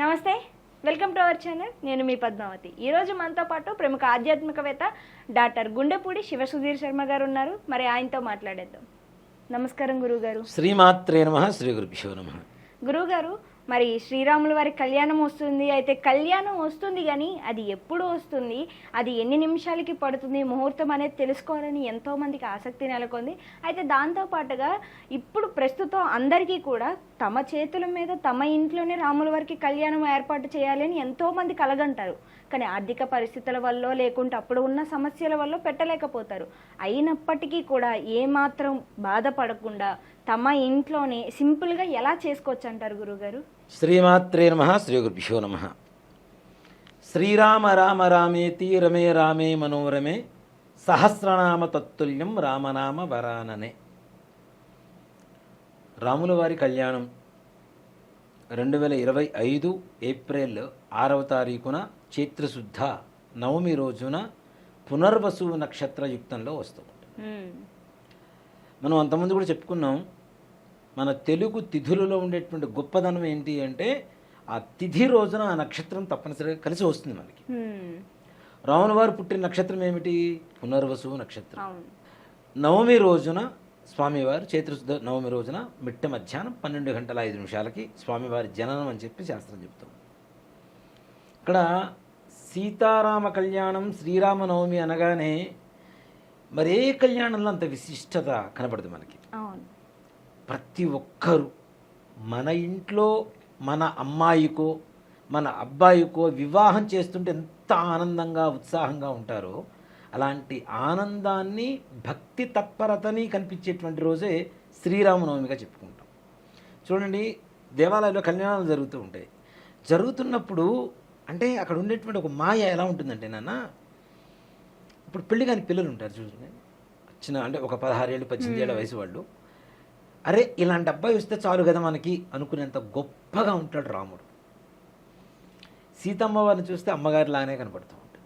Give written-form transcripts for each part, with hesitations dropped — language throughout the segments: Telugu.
నమస్తే, వెల్కమ్ టు అవర్ ఛానల్. నేను మీ పద్మావతి. ఈరోజు మనతో పాటు ప్రముఖ ఆధ్యాత్మికవేత్త డాక్టర్ గుండెపూడి శివసుధీర్ శర్మ గారు ఉన్నారు. మరి ఆయనతో మాట్లాడేద్దాం. నమస్కారం గురువుగారు. శ్రీమాత్రే నమః. శ్రీ గురుభ్యో నమః. గురువుగారు, మరి శ్రీరాముల వారి కళ్యాణం వస్తుంది. అయితే కళ్యాణం వస్తుంది కానీ అది ఎప్పుడు వస్తుంది, అది ఎన్ని నిమిషాలకి పడుతుంది, ముహూర్తం అనేది తెలుసుకోవాలని ఎంతో మందికి ఆసక్తి నెలకొంది. అయితే దాంతోపాటుగా ఇప్పుడు ప్రస్తుతం అందరికీ కూడా తమ చేతుల మీద తమ ఇంట్లోనే రాముల వారికి కళ్యాణం ఏర్పాటు చేయాలని ఎంతో మంది కలగంటారు. కానీ ఆర్థిక పరిస్థితుల వల్ల లేకుంటే అప్పుడు ఉన్న సమస్యల వల్ల పెట్టలేకపోతారు. అయినప్పటికీ కూడా ఏమాత్రం బాధపడకుండా తమ ఇంట్లోనే సింపుల్గా ఎలా చేసుకోవచ్చు అంటారు గురుగారు? శ్రీమాత్రే నమః. శ్రీ గురుభ్యో నమః. శ్రీరామ రామ రామేతి రమే రామే మనోరమే సహస్రనామ తత్తుల్యం రామనామ వరాననే. రాముల వారి కళ్యాణం 2025 ఏప్రిల్ 6వ తారీఖున చైత్రశుద్ధ నవమి రోజున పునర్వసు నక్షత్ర యుక్తంలో వస్తుంది. మనం అంతకుముందు కూడా చెప్పుకున్నాం, మన తెలుగు తిథులలో ఉండేటువంటి గొప్పదనం ఏంటి అంటే ఆ తిథి రోజున ఆ నక్షత్రం తప్పనిసరిగా కలిసి వస్తుంది మనకి. రాముల వారు పుట్టిన నక్షత్రం ఏమిటి? పునర్వసు నక్షత్రం. నవమి రోజున స్వామివారు చైత్రశుద్ధ నవమి రోజున మిట్ట మధ్యాహ్నం 12:05 స్వామివారి జననం అని చెప్పి శాస్త్రం చెప్తాం. ఇక్కడ సీతారామ కళ్యాణం శ్రీరామనవమి అనగానే మరే కళ్యాణంలో అంత విశిష్టత కనపడదు మనకి. ప్రతి ఒక్కరూ మన ఇంట్లో మన అమ్మాయికో మన అబ్బాయికో వివాహం చేస్తుంటే ఎంత ఆనందంగా ఉత్సాహంగా ఉంటారో అలాంటి ఆనందాన్ని భక్తి తత్పరతని కనిపించేటువంటి రోజే శ్రీరామనవమిగా చెప్పుకుంటాం. చూడండి, దేవాలయంలో కళ్యాణాలు జరుగుతూ ఉంటాయి. జరుగుతున్నప్పుడు అంటే అక్కడ ఉండేటువంటి ఒక మాయ ఎలా ఉంటుందంటే, నాన్న ఇప్పుడు పెళ్లి కాని పిల్లలు ఉంటారు చూడండి, చిన్న అంటే ఒక 16 ఏళ్ళు 18 ఏళ్ళ వయసు వాళ్ళు, అరే ఇలాంటి అబ్బాయి వస్తే చాలు కదా మనకి అనుకునేంత గొప్పగా ఉంటాడు రాముడు. సీతమ్మ వారిని చూస్తే అమ్మగారిలానే కనపడుతూ ఉంటుంది.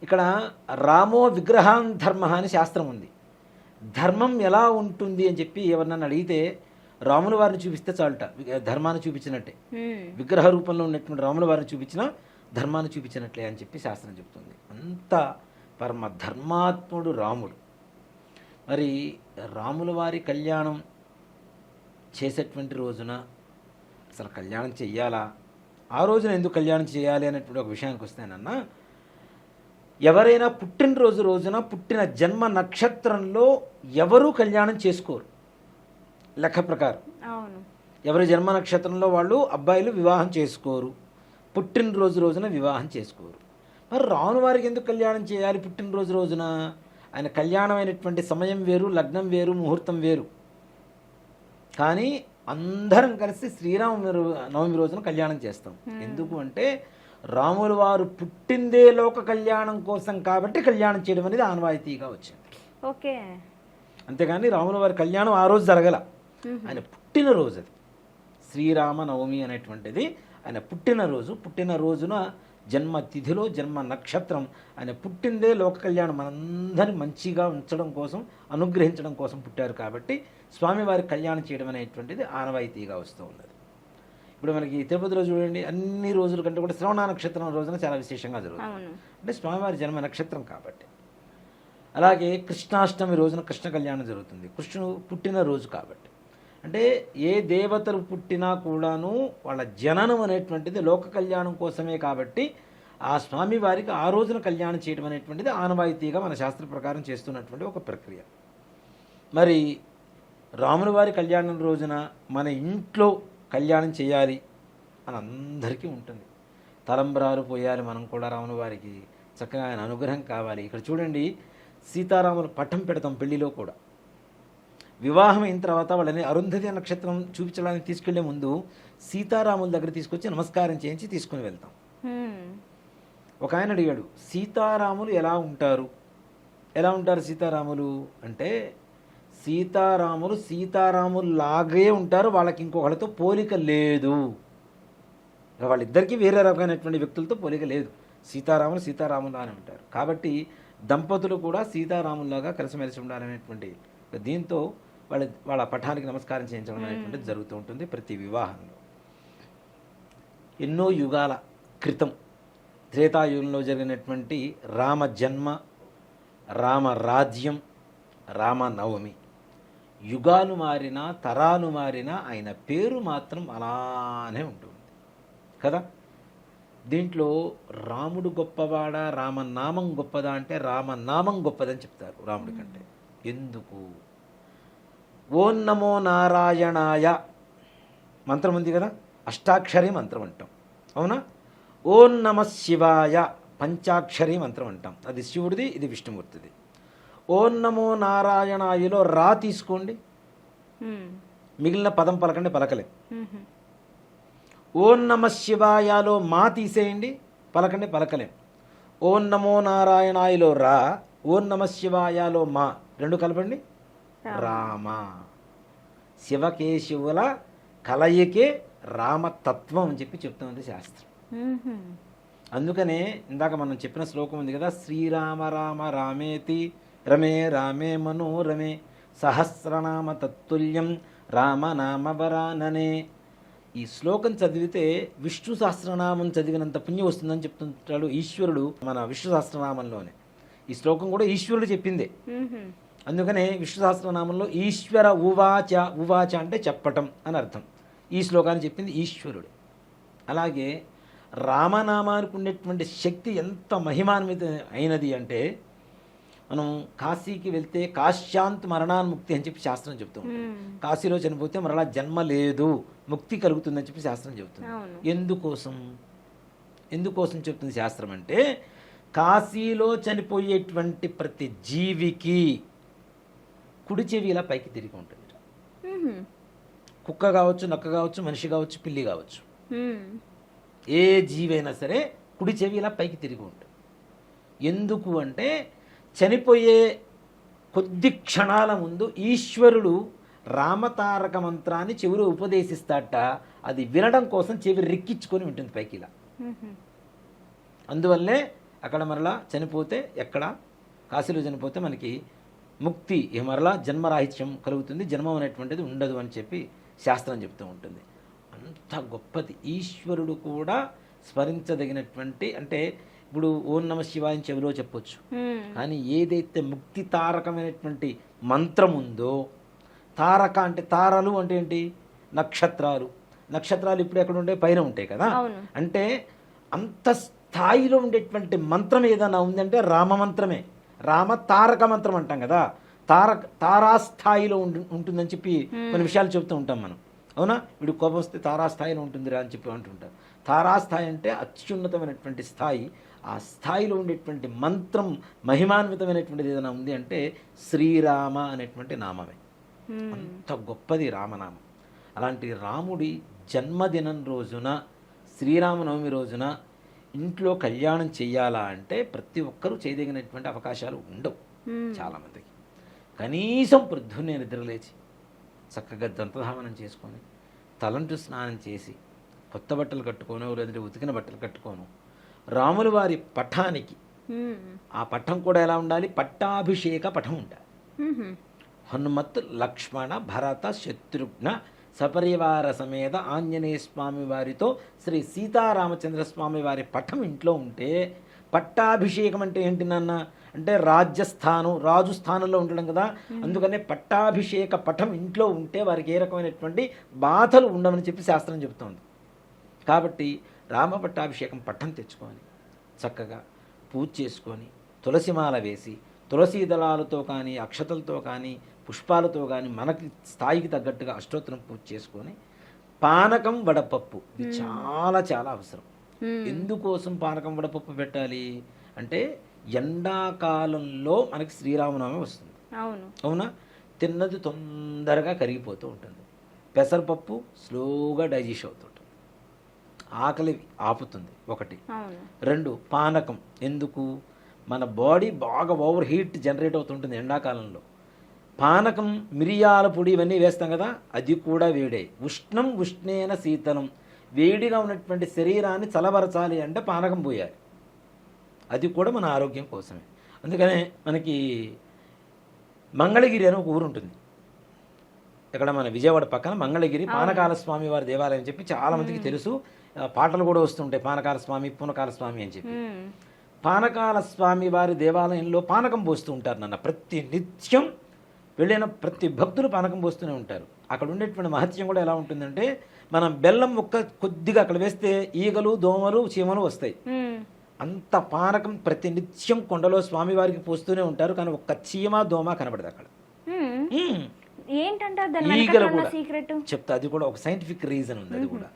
ఇక్కడ రామో విగ్రహాన్ ధర్మ అని శాస్త్రం ఉంది. ధర్మం ఎలా ఉంటుంది అని చెప్పి ఎవరినన్నా అడిగితే రాముల వారిని చూపిస్తే చాలుట, ధర్మాన్ని చూపించినట్టే. విగ్రహ రూపంలో ఉన్నటువంటి రాముల వారిని చూపించినా ధర్మాన్ని చూపించినట్లే అని చెప్పి శాస్త్రం చెప్తుంది. అంత పరమ ధర్మాత్ముడు రాముడు. మరి రాముల వారి కళ్యాణం చేసేటువంటి రోజున అసలు కళ్యాణం చెయ్యాలా, ఆ రోజున ఎందుకు కళ్యాణం చేయాలి అనేటువంటి ఒక విషయానికి వస్తేనన్నా, ఎవరైనా పుట్టినరోజు రోజున పుట్టిన జన్మ నక్షత్రంలో ఎవరూ కళ్యాణం చేసుకోరు లెక్క ప్రకారం. ఎవరి జన్మ నక్షత్రంలో వాళ్ళు అబ్బాయిలు వివాహం చేసుకోరు, పుట్టినరోజు రోజున వివాహం చేసుకోరు. మరి రాముల వారికి ఎందుకు కళ్యాణం చేయాలి పుట్టినరోజు రోజున? ఆయన కళ్యాణం అయినటువంటి సమయం వేరు, లగ్నం వేరు, ముహూర్తం వేరు. కానీ అందరం కలిసి నవమి రోజున కళ్యాణం చేస్తాం. ఎందుకు అంటే రాముల వారు పుట్టిందే లోక కళ్యాణం కోసం కాబట్టి కళ్యాణం చేయడం అనేది ఆనవాయితీగా వచ్చింది. ఓకే, అంతేగాని రాముల వారి కళ్యాణం ఆ రోజు జరగల, ఆయన పుట్టినరోజు అది. శ్రీరామ నవమి అనేటువంటిది ఆయన పుట్టినరోజు. పుట్టినరోజున జన్మ తిథిలో జన్మ నక్షత్రం, ఆయన పుట్టిందే లోక కళ్యాణం మనందరినీ మంచిగా ఉంచడం కోసం, అనుగ్రహించడం కోసం పుట్టారు కాబట్టి స్వామివారి కళ్యాణం చేయడం అనేటువంటిది ఆనవాయితీగా వస్తూ ఉన్నది. ఇప్పుడు మనకి తిరుపతిలో చూడండి, అన్ని రోజుల కంటే కూడా శ్రవణ నక్షత్రం రోజున చాలా విశేషంగా జరుగుతుంది. అంటే స్వామివారి జన్మ నక్షత్రం కాబట్టి. అలాగే కృష్ణాష్టమి రోజున కృష్ణ కళ్యాణం జరుగుతుంది, కృష్ణుడు పుట్టిన రోజు కాబట్టి. అంటే ఏ దేవతలు పుట్టినా కూడాను వాళ్ళ జననం అనేటువంటిది లోక కళ్యాణం కోసమే కాబట్టి ఆ స్వామి వారికి ఆ రోజున కళ్యాణం చేయడం అనేటువంటిది ఆనవాయితీగా మన శాస్త్ర ప్రకారం చేస్తున్నటువంటి ఒక ప్రక్రియ. మరి రాముల వారి కళ్యాణం రోజున మన ఇంట్లో కళ్యాణం చేయాలి అని అందరికీ ఉంటుంది. తలంబ్రాలు పోయాలి మనం కూడా రాముల వారికి, చక్కగా ఆయన అనుగ్రహం కావాలి. ఇక్కడ చూడండి, సీతారాములు పట్టం పెడతాం పెళ్లిలో కూడా. వివాహం అయిన తర్వాత వాళ్ళని అరుంధతి నక్షత్రం చూపించడానికి తీసుకెళ్లే ముందు సీతారాముల దగ్గర తీసుకొచ్చి నమస్కారం చేయించి తీసుకుని వెళ్తాం. ఒక ఆయన అడిగాడు, సీతారాములు ఎలా ఉంటారు సీతారాములు అంటే, సీతారాములు లాగే ఉంటారు, వాళ్ళకి ఇంకొకళ్ళతో పోలిక లేదు. వాళ్ళిద్దరికీ వేరే రకమైనటువంటి వ్యక్తులతో పోలిక లేదు. సీతారాములు అని ఉంటారు. కాబట్టి దంపతులు కూడా సీతారాముల్లాగా కలిసిమెలిసి ఉండాలనేటువంటి దీంతో వాళ్ళ పఠానికి నమస్కారం చేయించడం అనేటువంటిది జరుగుతూ ఉంటుంది ప్రతి వివాహంలో. ఎన్నో యుగాల క్రితం త్రేతాయుగంలో జరిగినటువంటి రామ జన్మ, రామ రాజ్యం, రామనవమి. యుగాలు మారినా తరాలు మారినా ఆయన పేరు మాత్రం అలానే ఉంటుంది కదా. దీంట్లో రాముడు గొప్పవాడా రామనామం గొప్పదా అంటే రామనామం గొప్పదని చెప్తారు రాముడి కంటే. ఎందుకు? ఓం నమో నారాయణాయ మంత్రం ఉంది కదా, అష్టాక్షరి మంత్రం అంటాం, అవునా? ఓం నమ శివాయ పంచాక్షరి మంత్రం అంటాం, అది శివుడిది, ఇది విష్ణుమూర్తిది. ఓం నమో నారాయణాయలో రా తీసుకోండి, మిగిలిన పదం పలకండి, పలకలే. ఓం నమ శివాయలో మా తీసేయండి, పలకండి, పలకలేం. ఓం నమో నారాయణాయలో రా, ఓం నమ శివాయలో మా, రెండు కలపండి, రామ. శివకేశవుల కలయికే రామతత్వం అని చెప్పి చెప్తుంది శాస్త్రం. అందుకనే ఇందాక మనం చెప్పిన శ్లోకం ఉంది కదా, శ్రీరామ రామ రామేతి రమే రామే మనోరమే సహస్రనామ తత్తుల్యం రామనామవరాననే. ఈ శ్లోకం చదివితే విష్ణు సహస్రనామం చదివినంత పుణ్యం వస్తుందని చెప్తుంటాడు ఈశ్వరుడు మన విష్ణు సహస్రనామంలోనే. ఈ శ్లోకం కూడా ఈశ్వరుడు చెప్పిందే. అందుకనే విష్ణు సహస్రనామంలో ఈశ్వర ఉవాచ, ఉవాచ అంటే చెప్పటం అని అర్థం. ఈ శ్లోకాన్ని చెప్పింది ఈశ్వరుడు. అలాగే రామనామానికి ఉండేటువంటి శక్తి ఎంత మహిమాన్విత అయినది అంటే, మనం కాశీకి వెళ్తే కాశ్యాంత్ మరణాన్ముక్తి అని చెప్పి శాస్త్రం చెప్తూ ఉంటుంది. కాశీలో చనిపోతే మరలా జన్మ లేదు, ముక్తి కలుగుతుందని చెప్పి శాస్త్రం చెబుతుంది. ఎందుకోసం చెప్తుంది శాస్త్రం అంటే, కాశీలో చనిపోయేటువంటి ప్రతి జీవికి కుడి చెవి ఇలా పైకి తిరిగి ఉంటుంది. కుక్క కావచ్చు, నక్క కావచ్చు, మనిషి కావచ్చు, పిల్లి కావచ్చు, ఏ జీవైనా సరే కుడి చెవి ఇలా పైకి తిరిగి ఉంటుంది. ఎందుకు అంటే, చనిపోయే కొద్ది క్షణాల ముందు ఈశ్వరుడు రామతారక మంత్రాన్ని చెవిలో ఉపదేశిస్తాట, అది వినడం కోసం చెవి రెక్కించుకొని ఉంటుంది పైకి ఇలా. అందువల్లే అక్కడ మరలా చనిపోతే, ఎక్కడ కాశీలో చనిపోతే మనకి ముక్తి, మరలా జన్మరాహిత్యం కలుగుతుంది, జన్మం అనేటువంటిది ఉండదు అని చెప్పి శాస్త్రం చెప్తూ ఉంటుంది. అంత గొప్పది. ఈశ్వరుడు కూడా స్మరించదగినటువంటి, అంటే ఇప్పుడు ఓం నమ శివాయ చెవిలో చెప్పొచ్చు, కానీ ఏదైతే ముక్తి తారకమైనటువంటి మంత్రం ఉందో, తారక అంటే తారలు అంటే ఏంటి, నక్షత్రాలు. నక్షత్రాలు ఇప్పుడు ఎక్కడ ఉంటాయి, పైన ఉంటాయి కదా. అంటే అంత స్థాయిలో ఉండేటువంటి మంత్రం ఏదైనా ఉందంటే రామమంత్రమే. రామ తారక మంత్రం అంటాం కదా, తారాస్థాయిలో ఉంటుందని చెప్పి కొన్ని విషయాలు చెప్తూ ఉంటాం మనం, అవునా? వీడు కోపం వస్తే తారాస్థాయిలో ఉంటుందిరా అని చెప్పి అంటుంటారు. తారాస్థాయి అంటే అత్యున్నతమైనటువంటి స్థాయి. ఆ స్థాయిలో ఉండేటువంటి మంత్రం మహిమాన్వితమైనటువంటిది ఏదైనా ఉంది అంటే శ్రీరామ అనేటువంటి నామమే. అంత గొప్పది రామనామం. అలాంటి రాముడి జన్మదినం రోజున, శ్రీరామనవమి రోజున ఇంట్లో కళ్యాణం చెయ్యాలా అంటే ప్రతి ఒక్కరూ చేయదగినటువంటి అవకాశాలు ఉండవు చాలామందికి. కనీసం పొద్దున్నే నిద్రలేచి చక్కగా దంతధావనం చేసుకొని, తలంటు స్నానం చేసి, కొత్త బట్టలు కట్టుకోను, లేదంటే ఉతికిన బట్టలు కట్టుకోను, రాముల వారి పటానికి, ఆ పటం కూడా ఎలా ఉండాలి, పట్టాభిషేక పటం ఉండాలి. హనుమత్ లక్ష్మణ భరత శత్రుఘ్న సపరివార సమేత ఆంజనేయ స్వామి వారితో శ్రీ సీతారామచంద్ర స్వామి వారి పటం ఇంట్లో ఉంటే, పట్టాభిషేకం అంటే ఏంటి నాన్న అంటే రాజ్యస్థానం, రాజు స్థానంలో ఉండడం కదా. అందుకనే పట్టాభిషేక పటం ఇంట్లో ఉంటే వారికి ఏ రకమైనటువంటి బాధలు ఉండవని చెప్పి శాస్త్రం చెబుతోంది. కాబట్టి రామ పట్టాభిషేకం పట్టం తెచ్చుకొని చక్కగా పూజ చేసుకొని, తులసిమాల వేసి, తులసీ దళాలతో కానీ, అక్షతలతో కానీ, పుష్పాలతో కానీ మనకి స్థాయికి తగ్గట్టుగా అష్టోత్తరం పూజ చేసుకొని, పానకం వడపప్పు ఇది చాలా చాలా అవసరం. ఎందుకోసం పానకం వడపప్పు పెట్టాలి అంటే, ఎండాకాలంలో మనకి శ్రీరామనవమి వస్తుంది, అవునా? తిన్నది తొందరగా కరిగిపోతూ ఉంటుంది. పెసరపప్పు స్లోగా డైజెస్ట్ అవుతుంటుంది, ఆకలి ఆపుతుంది ఒకటి. రెండు, పానకం ఎందుకు, మన బాడీ బాగా ఓవర్ హీట్ జనరేట్ అవుతుంటుంది ఎండాకాలంలో. పానకం, మిరియాల పొడి ఇవన్నీ వేస్తాం కదా, అది కూడా వేడే. ఉష్ణం ఉష్ణేన శీతలం, వేడిగా ఉన్నటువంటి శరీరాన్ని చలబరచాలి అంటే పానకం పోయాలి. అది కూడా మన ఆరోగ్యం కోసమే. అందుకనే మనకి మంగళగిరి అని ఒక ఊరు ఉంటుంది, ఇక్కడ మన విజయవాడ పక్కన మంగళగిరి పానకాల స్వామి వారి దేవాలయం చెప్పి చాలా మందికి తెలుసు. పాటలు కూడా వస్తుంటాయి, పానకాల స్వామి పూనకాల స్వామి అని చెప్పి. పానకాల స్వామి వారి దేవాలయంలో పానకం పోస్తూ ఉంటారు నాన్న. ప్రతి నిత్యం వెళ్ళిన ప్రతి భక్తులు పానకం పోస్తూనే ఉంటారు. అక్కడ ఉండేటువంటి మహత్యం కూడా ఎలా ఉంటుందంటే, మనం బెల్లం ముక్క కొద్దిగా అక్కడ వేస్తే ఈగలు దోమలు చీమలు వస్తాయి. అంత పానకం ప్రతి నిత్యం కొండలో స్వామివారికి పోస్తూనే ఉంటారు. కానీ ఒక్క చీమ దోమ కనబడదు అక్కడ. ఈగలు కూడా చెప్తా, అది కూడా ఒక సైంటిఫిక్ రీజన్ ఉంది. అది కూడా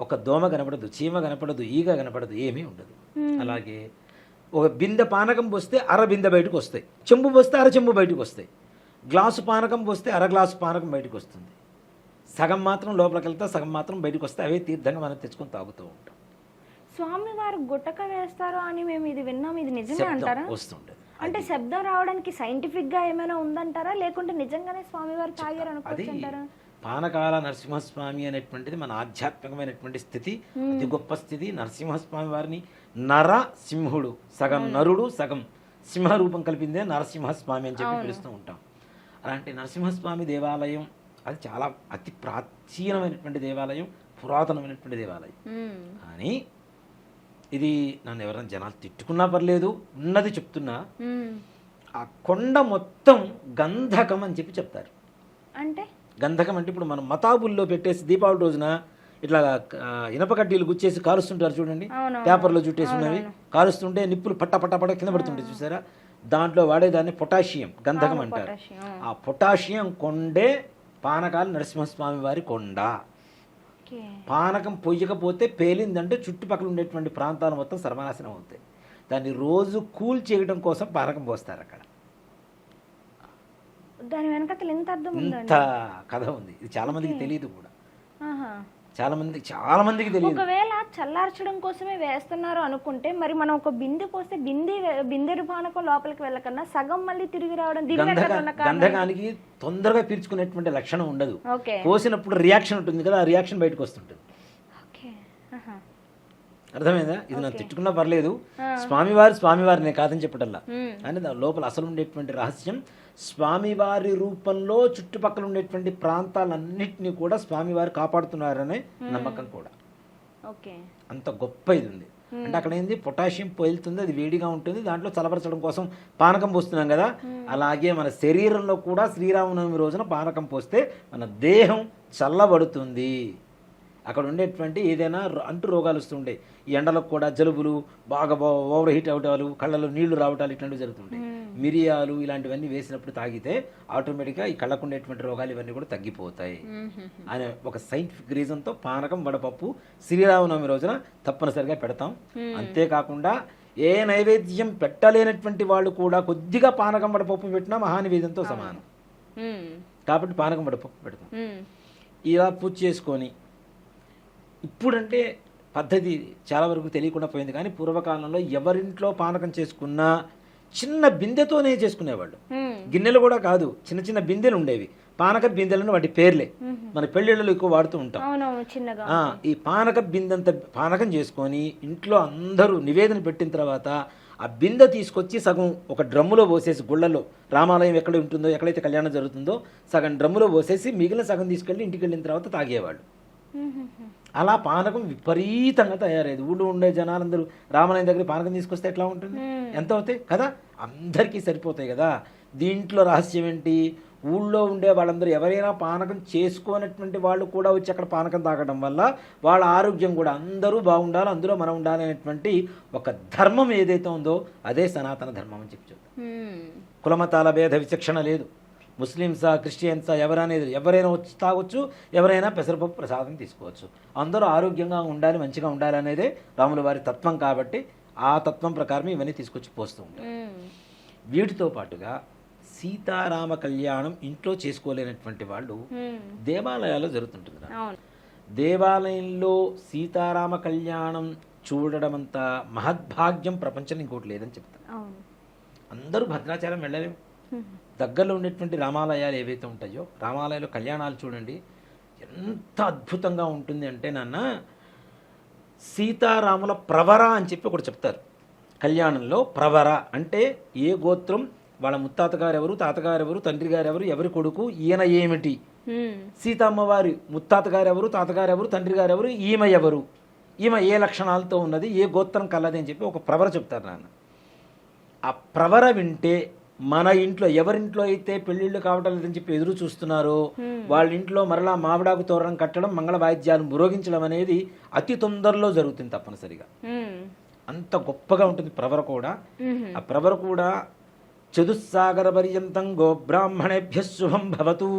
ఒక దోమ కనపడదు, చీమ కనపడదు, ఈగ కనపడదు, ఏమీ ఉండదు. అలాగే ఒక బిందె పానకం పోస్తే అర బిందె బయటకు వస్తాయి, చెంబు పోస్తే అర చెంబు బయటకు వస్తాయి, గ్లాసు పానకం పోస్తే అర గ్లాసు పానకం బయటకు వస్తుంది. సగం మాత్రం లోపలికి వెళ్తే సగం మాత్రం బయటకు వస్తే అవే తీర్థంగా మనం తెచ్చుకొని తాగుతూ ఉంటాం. స్వామి వారు గుట్టక వేస్తారు అని మేము ఇది విన్నాం, ఇది నిజమే అంటారా? వస్తుంటది. అంటే శబ్దం రావడానికి సైంటిఫిక్ గా ఏమైనా ఉందంటారా, లేకుంటే నిజంగానే స్వామి వారు తాగారు అనుకుంటారా? పానకాల నరసింహస్వామి అనేటువంటిది మన ఆధ్యాత్మికమైనటువంటి స్థితి, అతి గొప్ప స్థితి. నరసింహస్వామి వారిని నర సింహుడు, సగం నరుడు సగం సింహ రూపం కలిపిందే నరసింహస్వామి అని చెప్పి పిలుస్తూ ఉంటాం. అలాంటి నరసింహస్వామి దేవాలయం అది చాలా అతి ప్రాచీనమైనటువంటి దేవాలయం, పురాతనమైనటువంటి దేవాలయం. కానీ ఇది నన్ను ఎవరైనా జనాలు తిట్టుకున్నా పర్లేదు, ఉన్నది చెప్తున్నా. ఆ కొండ మొత్తం గంధకం అని చెప్పి చెప్తారు. అంటే గంధకం అంటే ఇప్పుడు మనం మతాబుల్లో పెట్టేసి దీపావళి రోజున ఇట్లా ఇనప కడ్డీలు గుచ్చేసి కాలుస్తుంటారు చూడండి, పేపర్లో చుట్టేసి ఉన్నవి కాలుస్తుంటే నిప్పులు పట్ట పట్ట పట్ట కింద పడుతుంటాయి చూసారా, దాంట్లో వాడేదాన్ని పొటాషియం గంధకం అంటారు. ఆ పొటాషియం కొండే పానకాల నరసింహస్వామి వారి కొండ. పానకం పొయ్యకపోతే పేలిందంటే చుట్టుపక్కల ఉండేటువంటి ప్రాంతాలు మొత్తం సర్వనాశనం అవుతాయి. దాన్ని రోజు కూల్ చేయడం కోసం పానకం పోస్తారు అక్కడ. దాని వెనకాల ఇంత కథ ఉంది. ఇది చాలా మందికి తెలియదు కూడా, చాలా మందికి తెలియదు. ఒకవేళ చల్లార్చడం కోసమే వేస్తున్నారు అనుకుంటే, మరి మనం ఒక బిందె పోస్తే బిందె పానకం లోపలికి వెళ్ళకన్నా సగం మళ్ళీ తిరిగి రావడం. గంధకానికి తొందరగా పీల్చుకునేటువంటి లక్షణం ఉండదు. పోసినప్పుడు రియాక్షన్ ఉంటుంది కదా, ఆ రియాక్షన్ బయటకు వస్తుంటుంది. అర్థమైందా? ఇది నాకు తిట్టుకున్నా పర్లేదు, స్వామివారి నేను కాదని చెప్పటల్లా. అని దాని లోపల అసలు ఉండేటువంటి రహస్యం, స్వామివారి రూపంలో చుట్టుపక్కల ఉండేటువంటి ప్రాంతాలన్నింటినీ కూడా స్వామివారు కాపాడుతున్నారనే నమ్మకం కూడా. అంత గొప్ప ఇది ఉంది. అంటే అక్కడ ఏంది, పొటాషియం పోలుతుంది, అది వేడిగా ఉంటుంది, దాంట్లో చల్లబరచడం కోసం పానకం పోస్తున్నాం కదా. అలాగే మన శరీరంలో కూడా శ్రీరామనవమి రోజున పానకం పోస్తే మన దేహం చల్లబడుతుంది. అక్కడ ఉండేటువంటి ఏదైనా అంటు రోగాలు వస్తుంటాయి, ఈ ఎండలకు కూడా జలుబులు, బాగా ఓవర్ హీట్ అవటాలు, కళ్ళలో నీళ్లు రావటాలు ఇట్లాంటివి జరుగుతుంటాయి. మిరియాలు ఇలాంటివన్నీ వేసినప్పుడు తాగితే ఆటోమేటిక్గా ఈ కళ్ళకు ఉండేటువంటి రోగాలు ఇవన్నీ కూడా తగ్గిపోతాయి అనే ఒక సైంటిఫిక్ రీజన్తో పానకం వడపప్పు శ్రీరామనవమి రోజున తప్పనిసరిగా పెడతాం. అంతేకాకుండా ఏ నైవేద్యం పెట్టలేనటువంటి వాళ్ళు కూడా కొద్దిగా పానకం వడపప్పు పెట్టినా మహానివేద్యంతో సమానం. కాబట్టి పానకం వడపప్పు పెడతాం. ఇలా పూజ చేసుకొని, ఇప్పుడంటే పద్ధతి చాలా వరకు తెలియకుండా పోయింది, కానీ పూర్వకాలంలో ఎవరింట్లో పానకం చేసుకున్నా చిన్న బిందెతోనే చేసుకునేవాళ్ళు. గిన్నెలు కూడా కాదు, చిన్న చిన్న బిందెలు ఉండేవి, పానక బిందెలను, వాటి పేర్లే మన పెళ్ళిళ్ళలో ఎక్కువ వాడుతూ ఉంటాం. ఈ పానక బిందెంత పానకం చేసుకొని ఇంట్లో అందరూ నివేదన పెట్టిన తర్వాత ఆ బిందె తీసుకొచ్చి సగం ఒక డ్రమ్ములో పోసేసి, గుళ్ళలో రామాలయం ఎక్కడ ఉంటుందో, ఎక్కడైతే కళ్యాణం జరుగుతుందో సగం డ్రమ్ములో పోసేసి మిగిలిన సగం తీసుకెళ్ళి ఇంటికి వెళ్ళిన తర్వాత తాగేవాళ్ళు. అలా పానకం విపరీతంగా తయారయ్యేది. ఊళ్ళో ఉండే జనాలందరూ రామాలయం దగ్గర పానకం తీసుకొస్తే ఎట్లా ఉంటుంది, ఎంత అవుతాయి కదా, అందరికీ సరిపోతాయి కదా. దీంట్లో రహస్యం ఏంటి, ఊళ్ళో ఉండే వాళ్ళందరూ ఎవరైనా పానకం చేసుకోనటువంటి వాళ్ళు కూడా వచ్చి అక్కడ పానకం తాగడం వల్ల వాళ్ళ ఆరోగ్యం కూడా అందరూ బాగుండాలి, అందులో మనం ఉండాలి అనేటువంటి ఒక ధర్మం ఏదైతే ఉందో అదే సనాతన ధర్మం అని చెప్పి చెప్తాం. కులమతాల భేద విచక్షణ లేదు, ముస్లిమ్సా క్రిస్టియన్సా ఎవరైనా వచ్చి తాగొచ్చు, ఎవరైనా పెసరపప్పు ప్రసాదం తీసుకోవచ్చు, అందరూ ఆరోగ్యంగా ఉండాలి, మంచిగా ఉండాలి అనేదే రాముల వారి తత్వం. కాబట్టి ఆ తత్వం ప్రకారం ఇవన్నీ తీసుకొచ్చి పోస్తూ ఉంటారు. వీటితో పాటుగా సీతారామ కళ్యాణం ఇంట్లో చేసుకోలేనటువంటి వాళ్ళు దేవాలయాల్లో జరుగుతుంటుంది. దేవాలయంలో సీతారామ కళ్యాణం చూడడం అంత మహద్భాగ్యం ప్రపంచంలో ఇంకోటి లేదని చెప్తారు. అందరూ భద్రాచలం వెళ్ళలేము. దగ్గరలో ఉండేటువంటి రామాలయాలు ఏవైతే ఉంటాయో, రామాలయాలు కళ్యాణాలు చూడండి ఎంత అద్భుతంగా ఉంటుంది అంటే, నాన్న సీతారాముల ప్రవర అని చెప్పి ఒకటి చెప్తారు. కళ్యాణంలో ప్రవర అంటే ఏ గోత్రం, వాళ్ళ ముత్తాత గారు ఎవరు, తాతగారు ఎవరు, తండ్రి గారు ఎవరు, ఎవరి కొడుకు, ఈయన ఏమిటి సీతమ్మవారి ముత్తాతగారు ఎవరు, తాతగారు ఎవరు, తండ్రి గారు ఎవరు, ఈమె ఎవరు, ఈమె ఏ లక్షణాలతో ఉన్నది, ఏ గోత్రం కలది అని చెప్పి ఒక ప్రవర చెప్తారు నాన్న. ఆ ప్రవర వింటే మన ఇంట్లో ఎవరింట్లో అయితే పెళ్ళిళ్ళు కావటం లేదని చెప్పి ఎదురు చూస్తున్నారో వాళ్ళ ఇంట్లో మరలా మామిడాకు తోరణం కట్టడం, మంగళ వాయిద్యాలు మురోగించడం అనేది అతి తొందరలో జరుగుతుంది తప్పనిసరిగా. అంత గొప్పగా ఉంటుంది ప్రవర కూడా. ఆ ప్రవర కూడా చతుస్సాగర పర్యంతం గోబ్రాహ్మణేభ్య శుభం భవతు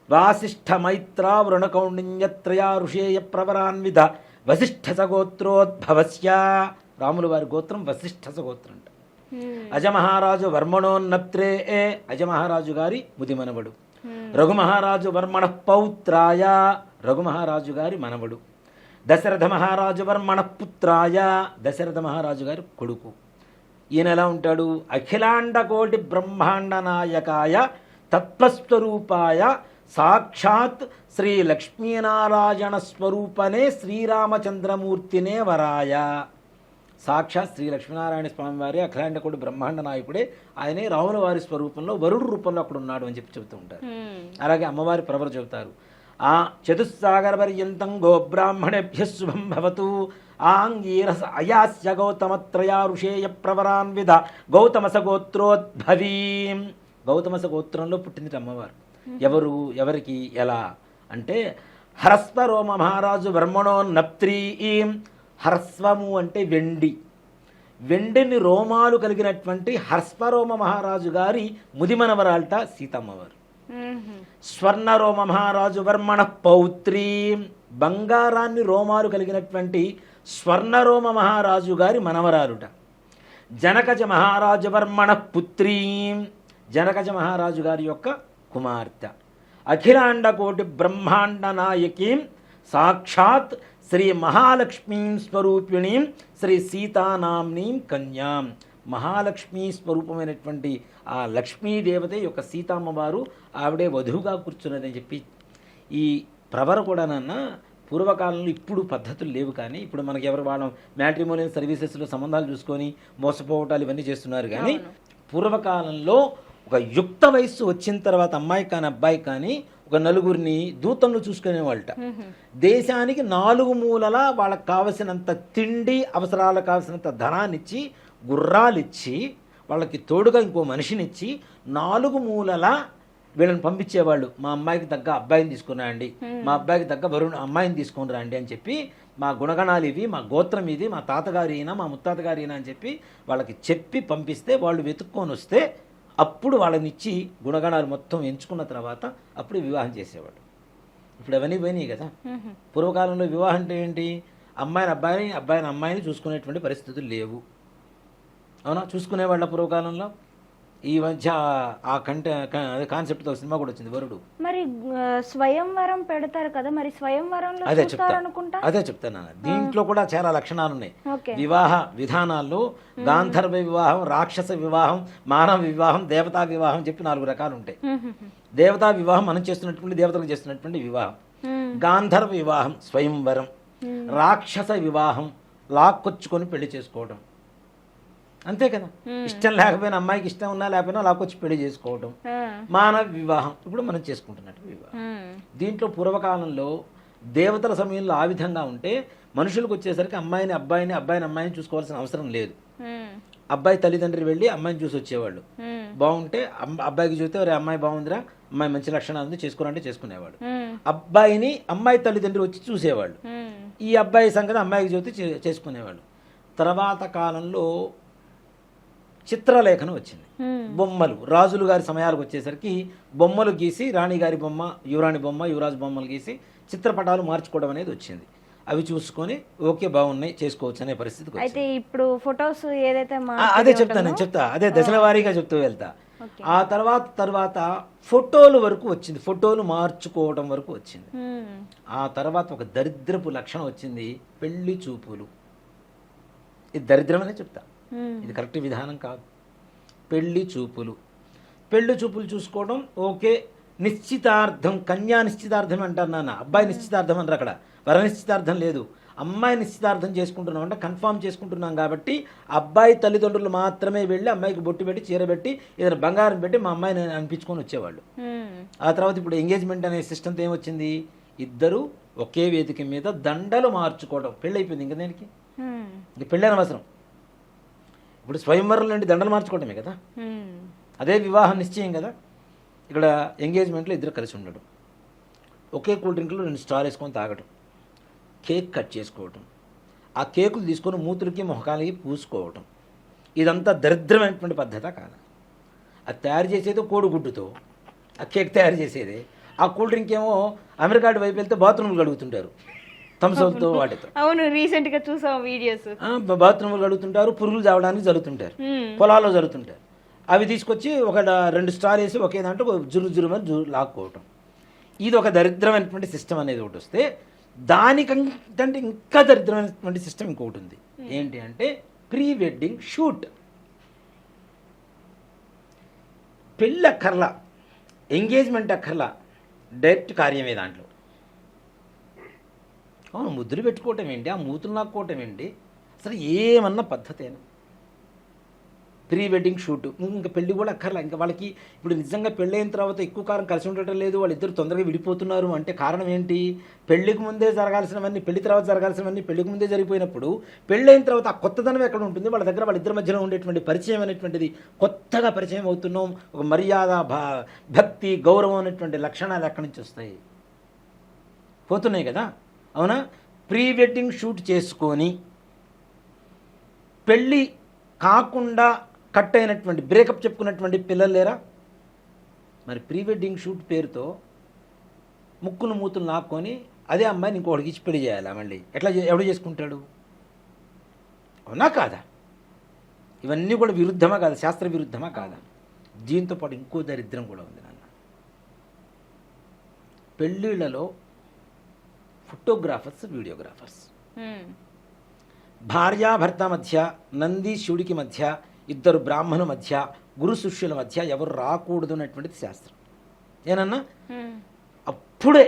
వాసిష్ఠ మైత్రా వృణకౌండిన్యత్రయా ఋషేయ ప్రవరాన్విత వశిష్ఠ సగోత్రోద్భవస్య. రాముల వారి గోత్రం వశిష్ఠ సగోత్రం అంట. అజమహారాజు వర్మణోన్నత్రే, అజమహారాజు గారి ముదిమనవడు. రఘుమహారాజు వర్మణ పౌత్రాయ, రఘుమహారాజు గారి మనవడు. దశరథ మహారాజు వర్మణ పుత్రాయ, దశరథ మహారాజు గారి కొడుకు. ఈయన ఎలా ఉంటాడు? అఖిలాండ కోటి బ్రహ్మాండ నాయకాయ తత్వస్వరూపాయ సాక్షాత్ శ్రీ లక్ష్మీనారాయణ స్వరూపనే శ్రీరామచంద్రమూర్తినే వరాయ. సాక్షాత్ శ్రీ లక్ష్మీనారాయణ స్వామి వారి అఖిలాండ కోటి బ్రహ్మాండ నాయకుడే ఆయనే రాముల వారి స్వరూపంలో వరుడు రూపంలో అక్కడ ఉన్నాడు అని చెప్పి చెబుతూ ఉంటారు. అలాగే అమ్మవారి ప్రవర చెబుతారు. ఆ చతుస్సాగర పర్యంతం గోబ్రాహ్మణేభ్య శుభం భవతు ఆంగీరస అయాస్య గౌతమత్రయా ఋషేయ ప్రవరాన్విద గౌతమస గోత్రోద్భవీం. గౌతమస గోత్రంలో పుట్టింది అమ్మవారు. ఎవరు, ఎవరికి, ఎలా అంటే హరస్వరోమ మహారాజు వర్మణోన్నప్త్రీం. హర్స్వము అంటే వెండి, వెండిని రోమాలు కలిగినటువంటి హర్స్వరోమ మహారాజు గారి ముదిమనవరాల్ట సీతమ్మవారు. స్వర్ణరోమ మహారాజు వర్మణ పౌత్రీ, బంగారాన్ని రోమాలు కలిగినటువంటి స్వర్ణరోమ మహారాజు గారి మనవరాలుట. జనకజ మహారాజు వర్మణ పుత్రీ, జనకజ మహారాజు గారి యొక్క కుమార్తె. అఖిలాండ కోటి బ్రహ్మాండ నాయకీం సాక్షాత్ శ్రీ మహాలక్ష్మీం స్వరూపిణీం శ్రీ సీతానాంనీం కన్యాం. మహాలక్ష్మీ స్వరూపమైనటువంటి ఆ లక్ష్మీదేవత యొక్క సీతమ్మవారు ఆవిడే వధువుగా కూర్చున్నదని చెప్పి ఈ ప్రవర కూడా నాన్న పూర్వకాలంలో ఇప్పుడు పద్ధతులు లేవు. కానీ ఇప్పుడు మనకి ఎవరు వాళ్ళం మ్యాట్రిమోనియల్ సర్వీసెస్లో సంబంధాలు చూసుకొని మోసపోవటాలు ఇవన్నీ చేస్తున్నారు. కానీ పూర్వకాలంలో ఒక యుక్త వయస్సు వచ్చిన తర్వాత అమ్మాయి కానీ అబ్బాయి కానీ ఒక నలుగురిని దూతంలో చూసుకునేవాళ్ళట. దేశానికి 4 మూలలా వాళ్ళకి కావలసినంత తిండి, అవసరాలకు కావలసినంత ధనాన్నిచ్చి, గుర్రాలిచ్చి, వాళ్ళకి తోడుగా ఇంకో మనిషినిచ్చి 4 మూలలా వీళ్ళని పంపించేవాళ్ళు. మా అమ్మాయికి తగ్గ అబ్బాయిని తీసుకుని రండి, మా అబ్బాయికి తగ్గ వరుణ్ అమ్మాయిని తీసుకుని రండి అని చెప్పి, మా గుణగణాలు ఇవి, మా గోత్రం ఇది, మా తాతగారి ఈయన, మా ముత్తాతగారి ఈయన అని చెప్పి వాళ్ళకి చెప్పి పంపిస్తే వాళ్ళు వెతుక్కొని వస్తే అప్పుడు వాళ్ళని ఇచ్చి గుణగణాలు మొత్తం ఎంచుకున్న తర్వాత అప్పుడు వివాహం చేసేవాడు. ఇప్పుడు అవన్నీ పోయినాయి కదా. పూర్వకాలంలో వివాహం అంటే ఏంటి? అమ్మాయిని అబ్బాయిని, అబ్బాయిని అమ్మాయిని చూసుకునేటువంటి పరిస్థితులు లేవు. అవునా? చూసుకునేవాళ్ళ పూర్వకాలంలో. ఈ మధ్య ఆ కాన్సెప్ట్తో సినిమా కూడా వచ్చింది వరుడు. మరి స్వయంవరం పెడతారు కదా, మరి స్వయంవరంలో అదే చెప్తాను. దీంట్లో కూడా చాలా లక్షణాలు ఉన్నాయి. వివాహ విధానాల్లో గాంధర్వ వివాహం, రాక్షస వివాహం, మానవ వివాహం, దేవతా వివాహం చెప్పి 4 రకాలు ఉంటాయి. దేవతా వివాహం మనం చేస్తున్నటువంటి, దేవతలు చేస్తున్నటువంటి వివాహం. గాంధర్వ వివాహం స్వయంవరం. రాక్షస వివాహం లాక్కొచ్చుకొని పెళ్లి చేసుకోవడం. అంతే కదా. ఇష్టం లేకపోయినా, అమ్మాయికి ఇష్టం ఉన్నా లేకపోయినా లాక్కొచ్చి పెళ్లి చేసుకోవడం. మానవ వివాహం ఇప్పుడు మనం చేసుకుంటున్నట్టు వివాహం. దీంట్లో పూర్వకాలంలో దేవతల సమయంలో ఆ విధంగా ఉంటే మనుషులకు వచ్చేసరికి అమ్మాయిని అబ్బాయిని, అబ్బాయిని అమ్మాయిని చూసుకోవాల్సిన అవసరం లేదు. అబ్బాయి తల్లిదండ్రులు వెళ్ళి అమ్మాయిని చూసి వచ్చేవాళ్ళు. బాగుంటే అబ్బాయికి చూస్తే ఒరే అమ్మాయి బాగుందిరా, అమ్మాయి మంచి లక్షణాలు ఉంది, చేసుకోరంటే చేసుకునేవాడు. అబ్బాయిని అమ్మాయి తల్లిదండ్రులు వచ్చి చూసేవాళ్ళు. ఈ అబ్బాయి సంగతి అమ్మాయికి చూస్తే చేసుకునేవాళ్ళు. తర్వాత కాలంలో చిత్రలేఖనం వచ్చింది. బొమ్మలు రాజులు గారి సమయాలకు వచ్చేసరికి బొమ్మలు గీసి, రాణిగారి బొమ్మ, యువరాణి బొమ్మ, యువరాజు బొమ్మలు గీసి చిత్రపటాలు మార్చుకోవడం అనేది వచ్చింది. అవి చూసుకొని ఓకే బాగున్నాయి చేసుకోవచ్చు అనే పరిస్థితికి వచ్చింది. అయితే ఇప్పుడు ఫొటోస్ ఏదైతే అదే చెప్తా, అదే దశల వారీగా చెప్తూ వెళ్తా. ఆ తర్వాత ఫోటోలు వరకు వచ్చింది, ఫోటోలు మార్చుకోవడం వరకు వచ్చింది. ఆ తర్వాత ఒక దరిద్రపు లక్షణం వచ్చింది, పెళ్లి చూపులు. ఇది దరిద్రమనే చెప్తా, ఇది కరెక్ట్ విధానం కాదు. పెళ్లి చూపులు చూసుకోవడం ఓకే. నిశ్చితార్థం, కన్యా నిశ్చితార్థం అంటారు నాన్న. అబ్బాయి నిశ్చితార్థం అనరు అక్కడ, వర నిశ్చితార్థం లేదు. అమ్మాయి నిశ్చితార్థం చేసుకుంటున్నాం అంటే కన్ఫామ్ చేసుకుంటున్నాం కాబట్టి అబ్బాయి తల్లిదండ్రులు మాత్రమే వెళ్ళి అమ్మాయికి బొట్టు పెట్టి చీర పెట్టి ఏదైనా బంగారం పెట్టి మా అమ్మాయిని అనిపించుకొని వచ్చేవాళ్ళు. ఆ తర్వాత ఇప్పుడు ఎంగేజ్మెంట్ అనే సిస్టమ్తో ఏమొచ్చింది, ఇద్దరు ఒకే వేదిక మీద దండలు మార్చుకోవడం. పెళ్ళి అయిపోయింది, ఇంకా దేనికి, ఇంక పెళ్ళైన అవసరం. ఇప్పుడు స్వయంవరం నుండి దండలు మార్చుకోవడమే కదా, అదే వివాహం నిశ్చయం కదా. ఇక్కడ ఎంగేజ్మెంట్లో ఇద్దరు కలిసి ఉండడం, ఒకే కూల్ డ్రింక్లో 2 స్టార్ వేసుకొని తాగడం, కేక్ కట్ చేసుకోవటం, ఆ కేకులు తీసుకొని మూతులకి మొహకాలకి పూసుకోవటం, ఇదంతా దరిద్రమైనటువంటి పద్ధత కాదు. అది తయారు చేసేది కోడిగుడ్డుతో, ఆ కేక్ తయారు చేసేది. ఆ కూల్ డ్రింక్ ఏమో అమెరికా వైపు వెళ్తే బాత్రూమ్లు కడుగుతుంటారు థమ్స్అప్తో వాటితో. అవును, రీసెంట్ గా చూసాం వీడియోస్. బాత్రూమ్లు కడుగుతుంటారు, పురుగులు చావడానికి జరుగుతుంటారు, పొలాల్లో జరుగుతుంటారు. అవి తీసుకొచ్చి ఒక 2 స్టార్ వేసి ఒకే దాంట్లో జురు లాక్కోవటం. ఇది ఒక దరిద్రమైనటువంటి సిస్టమ్ అనేది ఒకటి వస్తే, దానికంటే ఇంకా దరిద్రమైనటువంటి సిస్టమ్ ఇంకొకటి ఉంది. ఏంటి అంటే ప్రీ వెడ్డింగ్ షూట్. పెళ్ళి అక్కర్లా, ఎంగేజ్మెంట్ అక్కర్లా, డైరెక్ట్ కార్యమే దాంట్లో. అవును, ముద్దులు పెట్టుకోవటం ఏంటి, ఆ మూతులు నాక్కోవటం ఏంటి, అసలు ఏమన్నా పద్ధతేనా? ప్రీ వెడ్డింగ్ షూట్, ఇంకా పెళ్లి కూడా అక్కర్లా. ఇంకా వాళ్ళకి ఇప్పుడు నిజంగా పెళ్ళైన తర్వాత ఎక్కువ కాలం కలిసి ఉండటం లేదు, వాళ్ళిద్దరు తొందరగా విడిపోతున్నారు అంటే కారణం ఏంటి? పెళ్లికి ముందే జరగాల్సినవన్నీ పెళ్లి తర్వాత జరగాల్సినవన్నీ పెళ్లికి ముందే జరిగిపోయినప్పుడు పెళ్ళైన తర్వాత ఆ కొత్తదనం ఎక్కడ ఉంటుంది? వాళ్ళ దగ్గర వాళ్ళిద్దరి మధ్యలో ఉండేటువంటి పరిచయం అనేటువంటిది కొత్తగా పరిచయం అవుతున్నాం. ఒక మర్యాద, భక్తి, గౌరవం అనేటువంటి లక్షణాలు ఎక్కడి నుంచి వస్తాయి? పోతున్నాయి కదా. అవునా? ప్రీ వెడ్డింగ్ షూట్ చేసుకొని పెళ్ళి కాకుండా కట్ అయినటువంటి, బ్రేకప్ చెప్పుకున్నటువంటి పిల్లలు లేరా? మరి ప్రీ వెడ్డింగ్ షూట్ పేరుతో ముక్కులు మూతులు నాక్కొని అదే అమ్మాయిని ఇంకొకటికి ఇచ్చి పెళ్లి చేయాలా? మళ్ళీ ఎట్లా ఎవడు చేసుకుంటాడు? అవునా కాదా? ఇవన్నీ కూడా విరుద్ధమా కాదా? శాస్త్ర విరుద్ధమా కాదా? దీంతో పాటు ఇంకో దరిద్రం కూడా ఉంది నాన్న. పెళ్ళిళ్ళలో ఫోటోగ్రాఫర్స్, వీడియోగ్రాఫర్స్, భార్యాభర్త మధ్య, నంది శివుడికి మధ్య, ఇద్దరు బ్రాహ్మణుల మధ్య, గురు శిష్యుల మధ్య ఎవరు రాకూడదు అనేటువంటిది శాస్త్రం. ఏనన్నా? అప్పుడే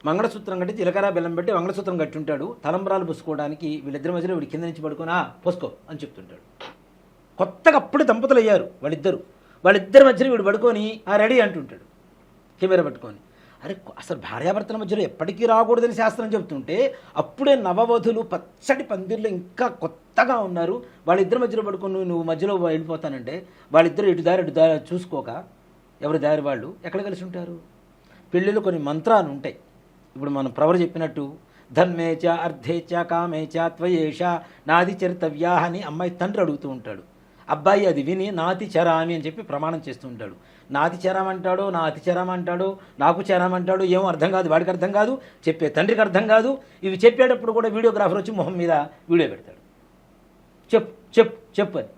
మంగళసూత్రం కట్టి జీలకర్ర బెల్లం పెట్టి మంగళసూత్రం కట్టి ఉంటాడు, తలంబ్రాలు పోసుకోవడానికి వీళ్ళిద్దరి మధ్యలో వీడి కింద నుంచి పడుకొని పోసుకో అని చెప్తుంటాడు. కొత్తగా అప్పుడే దంపతులు అయ్యారు వాళ్ళిద్దరి మధ్యలో వీడు పడుకొని రెడీ అంటుంటాడు కెమెరా పట్టుకొని. అరే, అసలు భార్యాభర్తల మధ్యలో ఎప్పటికీ రాకూడదని శాస్త్రం చెబుతుంటే అప్పుడే నవవధులు పచ్చటి పందిర్లు ఇంకా కొత్తగా ఉన్నారు, వాళ్ళిద్దరి మధ్యలో పడుకొని నువ్వు మధ్యలో వెళ్ళిపోతానంటే వాళ్ళిద్దరు ఇటు దారి చూసుకోక ఎవరి దారి వాళ్ళు ఎక్కడ కలిసి ఉంటారు? పెళ్ళిలో కొన్ని మంత్రాలు ఉంటాయి. ఇప్పుడు మనం ప్రవర చెప్పినట్టు ధర్మేచ అర్థేచ కామేచ త్వయేష నాది చరితవ్యా అని అమ్మాయి తండ్రి అడుగుతూ ఉంటాడు. అబ్బాయి అది విని నాతి చరామి అని చెప్పి ప్రమాణం చేస్తూ ఉంటాడు. నాతి చరామంటాడో నా అతి చరామంటాడో నాకు చరామంటాడో ఏమో అర్థం కాదు, వాడికి అర్థం కాదు, చెప్పే తండ్రికి అర్థం కాదు. ఇవి చెప్పేటప్పుడు కూడా వీడియోగ్రాఫర్ వచ్చి మొహం మీద వీడియో పెడతాడు, చెప్పు చెప్పు చెప్పు అని.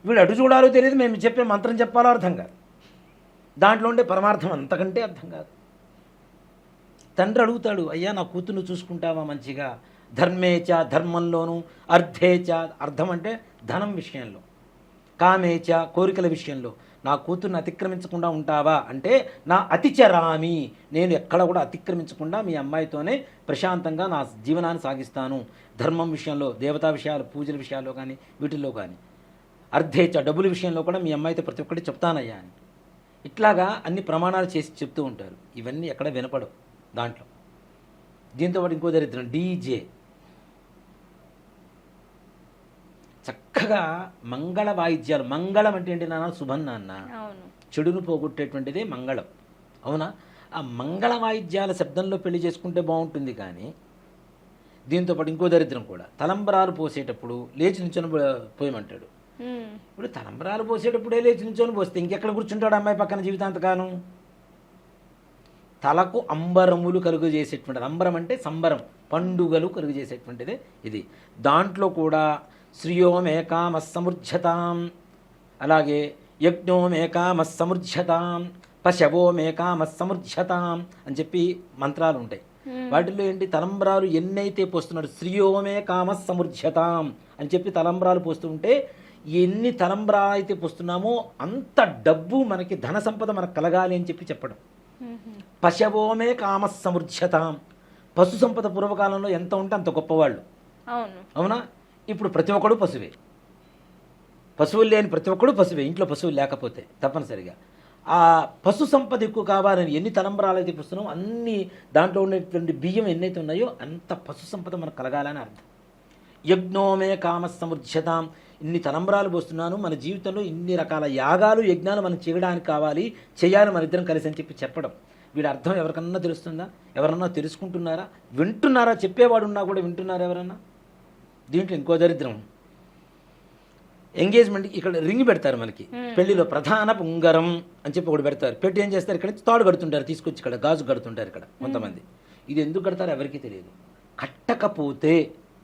వీడు అటు చూడాలో తెలియదు, మేము చెప్పే మంత్రం చెప్పాలో అర్థం కాదు, దాంట్లో ఉండే పరమార్థం అంతకంటే అర్థం కాదు. తండ్రి అడుగుతాడు, అయ్యా నా కూతుర్ను చూసుకుంటావా మంచిగా? ధర్మేచ ధర్మంలోను, అర్థేచ అర్థం అంటే ధనం విషయంలో, కామేచ కోరికల విషయంలో నా కూతుర్ని అతిక్రమించకుండా ఉంటావా అంటే నా అతిచరామి, నేను ఎక్కడ కూడా అతిక్రమించకుండా మీ అమ్మాయితోనే ప్రశాంతంగా నా జీవనాన్ని సాగిస్తాను. ధర్మం విషయంలో, దేవతా విషయాలు, పూజల విషయాల్లో కానీ వీటిల్లో కానీ, అర్థేచ డబ్బుల విషయంలో కూడా మీ అమ్మాయితో ప్రతి ఒక్కటి చెప్తానయ్యా అని. ఇట్లాగా అన్ని ప్రమాణాలు చేసి చెప్తూ ఉంటారు. ఇవన్నీ ఎక్కడ వినపడవు దాంట్లో. దీంతో పాటు ఇంకో దరిద్రం డీజే. చక్కగా మంగళ వాయిద్యాలు, మంగళం అంటే ఏంటి నాన్న? శుభం నాన్న, చెడును పోగొట్టేటువంటిదే మంగళం. అవునా? ఆ మంగళ వాయిద్యాల శబ్దంలో పెళ్లి చేసుకుంటే బాగుంటుంది. కానీ దీంతో పాటు ఇంకో దరిద్రం కూడా, తలంబరాలు పోసేటప్పుడు లేచి నుంచొని పోయమంటాడు. ఇప్పుడు తలంబరాలు పోసేటప్పుడే లేచి నుంచొని పోస్తే ఇంకెక్కడ కూర్చుంటాడు అమ్మాయి పక్కన జీవితాంతకాలం? తలకు అంబరములు కలుగు చేసేటువంటిది, అంబరం అంటే సంబరం, పండుగలు కలుగు చేసేటువంటిదే ఇది. దాంట్లో కూడా శ్రియోమేకామస్సమృజ్యతాం, అలాగే యజ్ఞోమేకామస్సమృజ్యతాం, పశవోమేకామస్సమృజ్యతాం అని చెప్పి మంత్రాలు ఉంటాయి. వాటిల్లో ఏంటి? తలంబ్రాలు ఎన్నైతే పోస్తున్నాడు, శ్రియోమేకామస్సమృజ్యతాం అని చెప్పి తలంబ్రాలు పోస్తుంటే ఎన్ని తలంబ్రాలు అయితే పోస్తున్నామో అంత డబ్బు మనకి, ధన సంపద మనకు కలగాలి అని చెప్పి చెప్పడం. పశవోమే కామస్సమృజ్యతాం, పశు సంపద పూర్వకాలంలో ఎంత ఉంటే అంత గొప్పవాళ్ళు. అవును. అవునా? ఇప్పుడు ప్రతి ఒక్కడు పశువే. పశువులు లేని ప్రతి ఒక్కడు పశువే, ఇంట్లో పశువులు లేకపోతే తప్పనిసరిగా. ఆ పశు సంపద ఎక్కువ కావాలని ఎన్ని తలంబరాలు అయితే పుస్తున్నామో అన్ని దాంట్లో ఉండేటువంటి బియ్యం ఎన్నైతే ఉన్నాయో అంత పశు సంపద మనకు కలగాలని అర్థం. యజ్ఞోమే కామ సమృద్ధ్యతాం, ఇన్ని తలంబరాలు పోస్తున్నాను, మన జీవితంలో ఇన్ని రకాల యాగాలు యజ్ఞాలు మనం చేయడానికి కావాలి, చేయాలి మన ఇద్దరం కలిసి అని చెప్పడం. వీడి అర్థం ఎవరికన్నా తెలుస్తుందా? ఎవరన్నా తెలుసుకుంటున్నారా? వింటున్నారా? చెప్పేవాడు ఉన్నా కూడా వింటున్నారా ఎవరన్నా? దీంట్లో ఇంకో దరిద్రం, ఎంగేజ్మెంట్ ఇక్కడ రింగ్ పెడతారు మనకి పెళ్లిలో, ప్రధాన ఉంగరం అని చెప్పి ఒకటి పెడతారు. పెట్టి ఏం చేస్తారు, ఇక్కడ తాడు కడుతుంటారు, తీసుకొచ్చి ఇక్కడ గాజు కడుతుంటారు ఇక్కడ కొంతమంది. ఇది ఎందుకు కడతారో ఎవరికీ తెలియదు. కట్టకపోతే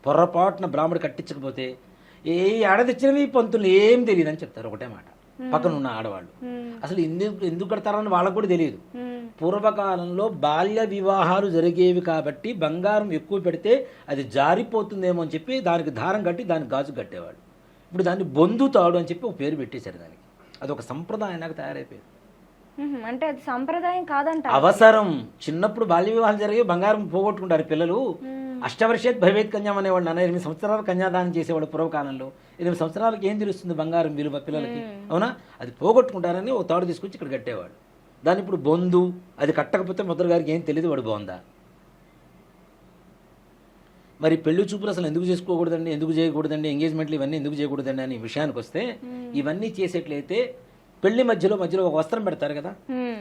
పొరపాటున బ్రాహ్మడు కట్టించకపోతే ఏ ఆడ తెచ్చినవి పంతులు ఏం తెలియదు అని చెప్తారు ఒకటే మాట పక్కన ఉన్న ఆడవాళ్ళు. అసలు ఎందుకు కడతారని వాళ్ళకు కూడా తెలియదు. పూర్వకాలంలో బాల్య వివాహాలు జరిగేవి కాబట్టి బంగారం ఎక్కువ పెడితే అది జారిపోతుందేమో అని చెప్పి దానికి దారం కట్టి దానికి గాజు కట్టేవాళ్ళు. ఇప్పుడు దాన్ని బొందు తాడు అని చెప్పి ఒక పేరు పెట్టేశారు దానికి. అది ఒక సంప్రదాయంగా తయారైపోయింది. అంటే అది సంప్రదాయం కాదంట, అవసరం. చిన్నప్పుడు బాల్య వివాహాలు జరిగి బంగారం పోగొట్టుకుంటారు పిల్లలు. అష్టవర్షేత్ భవేత్ కన్యాం అనేవాళ్ళు. 8 సంవత్సరాలు కన్యాదానం చేసేవాడు పూర్వకాలంలో. 8 సంవత్సరాలకి ఏం తెలుస్తుంది బంగారం విలువ పిల్లలకి? అవునా? అది పోగొట్టుకుంటారని ఒక తాడు తీసుకొచ్చి ఇక్కడ కట్టేవాడు. దాన్ని ఇప్పుడు బొందు, అది కట్టకపోతే ముద్ర గారికి ఏం తెలియదు వాడు బోందా. మరి పెళ్లి చూపులు అసలు ఎందుకు చేసుకోకూడదండి, ఎందుకు చేయకూడదండి, ఎంగేజ్మెంట్లు ఇవన్నీ ఎందుకు చేయకూడదండి అని విషయానికి వస్తే, ఇవన్నీ చేసేట్లయితే పెళ్లి మధ్యలో ఒక వస్త్రం పెడతారు కదా,